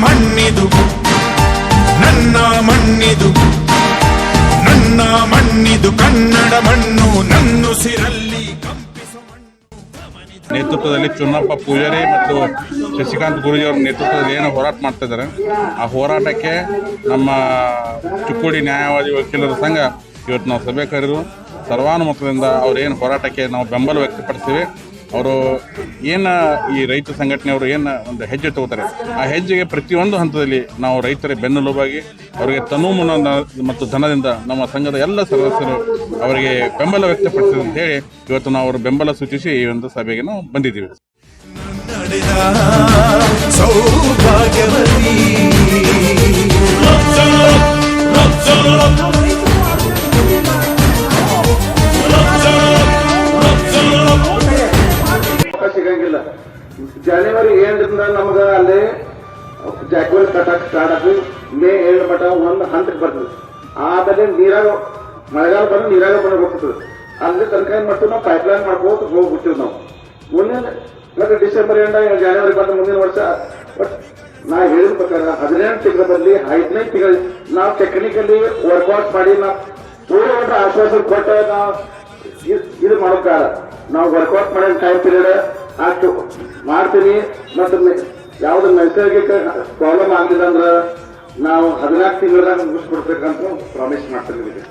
ಮಣ್ಣಿದು ನನ್ನ ಮಣ್ಣಿದು ನನ್ನ ಮಣ್ಣಿದು ಕನ್ನಡ ಮಣ್ಣು ನನ್ನುಸಿರಲ್ಲಿ ಕಂಪಿಸು ಮಣ್ಣು ನೇತೃತ್ವದಲ್ಲಿ ಚುನ್ನಪ್ಪ ಪೂಜಾರಿ ಮತ್ತು ಶಶಿಕಾಂತ್ ಗುರೂಜಿಯವರ ನೇತೃತ್ವದಲ್ಲಿ ಏನು ಹೋರಾಟ ಮಾಡ್ತಾ ಇದ್ದಾರೆ ಆ ಹೋರಾಟಕ್ಕೆ ನಮ್ಮ ಚಿಕ್ಕೋಡಿ ನ್ಯಾಯವಾದಿ ವಕೀಲರ ಸಂಘ ಇವತ್ತು ನಾವು ಸಭೆ ಕರೆದು ಸರ್ವಾನುಮತದಿಂದ ಅವ್ರೇನು ಹೋರಾಟಕ್ಕೆ ನಾವು ಬೆಂಬಲ ವ್ಯಕ್ತಪಡಿಸ್ತೀವಿ. ಅವರು ಏನು ಈ ರೈತ ಸಂಘಟನೆಯವರು ಏನು ಒಂದು ಹೆಜ್ಜೆ ತಗೋತಾರೆ ಆ ಹೆಜ್ಜೆಗೆ ಪ್ರತಿಯೊಂದು ಹಂತದಲ್ಲಿ ನಾವು ರೈತರ ಬೆನ್ನೆಲುಬಾಗಿ ಅವರಿಗೆ ತನುಮನ ಮತ್ತು ಧನದಿಂದ ನಮ್ಮ ಸಂಘದ ಎಲ್ಲ ಸದಸ್ಯರು ಅವರಿಗೆ ಬೆಂಬಲ ವ್ಯಕ್ತಪಡಿಸಿದೆ ಅಂತ ಹೇಳಿ ಇವತ್ತು ನಾವು ಅವರ ಬೆಂಬಲ ಸೂಚಿಸಿ ಈ ಒಂದು ಸಭೆಗೆ ನಾವು ಬಂದಿದ್ದೀವಿ. ಸಿಗಂಗಿಲ್ಲ. ಜನವರಿ 7ರಿಂದ ನಮ್ಗೆ ಅಲ್ಲಿ ಜಾಕ್ವೆಲ್ ಕಟ್ಟಕ್ಕೆ ಸ್ಟಾರ್ಟ್ ಆಗಿ ಮೇ 7 ಮಟ್ಟ ಒಂದು ಹಂತಕ್ಕೆ ಬರ್ತದೆ. ಆಮೇಲೆ ನೀರಾಗ ಮಳೆಗಾಲ ಬಂದು ನೀರಾಗ ಬಂದು ಹೋಗ್ತದೆ. ಅಲ್ಲಿ ತನಕ ಏನ್ ಮಾಡ್ತೀವಿ ನಾವು ಪೈಪ್ಲೈನ್ ಮಾಡ್ಕೋತ ಹೋಗ್ಬಿಡ್ತೀವಿ. ನಾವು ಮುಂದಿನ ಮತ್ತೆ ಡಿಸೆಂಬರ್ ಎಂಡ ಜನವರಿ ಬಂದ ಮುಂದಿನ ವರ್ಷ ಬಟ್ ನಾ ಹೇಳಿದ ಪ್ರಕಾರ 18 ತಿಂಗಳಲ್ಲಿ 15 ತಿಂಗಳು ನಾವು ಟೆಕ್ನಿಕಲಿ ವರ್ಕೌಟ್ ಮಾಡಿ ನಾವು ಪೂರ್ವ ಆಶ್ವಾಸನೆ ಕೊಟ್ಟ ನಾವು ಇದು ಮಾಡೋಕ್ಕಾಗ ನಾವು ವರ್ಕೌಟ್ ಮಾಡೋ ಟೈಮ್ ಪೀರಿಯಡ್ ಅಷ್ಟು ಮಾಡ್ತೀವಿ. ಮತ್ತು ಯಾವ್ದು ನೈಸರ್ಗಿಕ ಪ್ರಾಬ್ಲಮ್ ಆಗಲಿಲ್ಲ ಅಂದ್ರೆ ನಾವು 14 ತಿಂಗಳಾಗ ಮುಗಿಸ್ಕೊಡ್ಬೇಕಂತ ಪ್ರಾಮಿಸ್ ಮಾಡ್ತೀವಿ.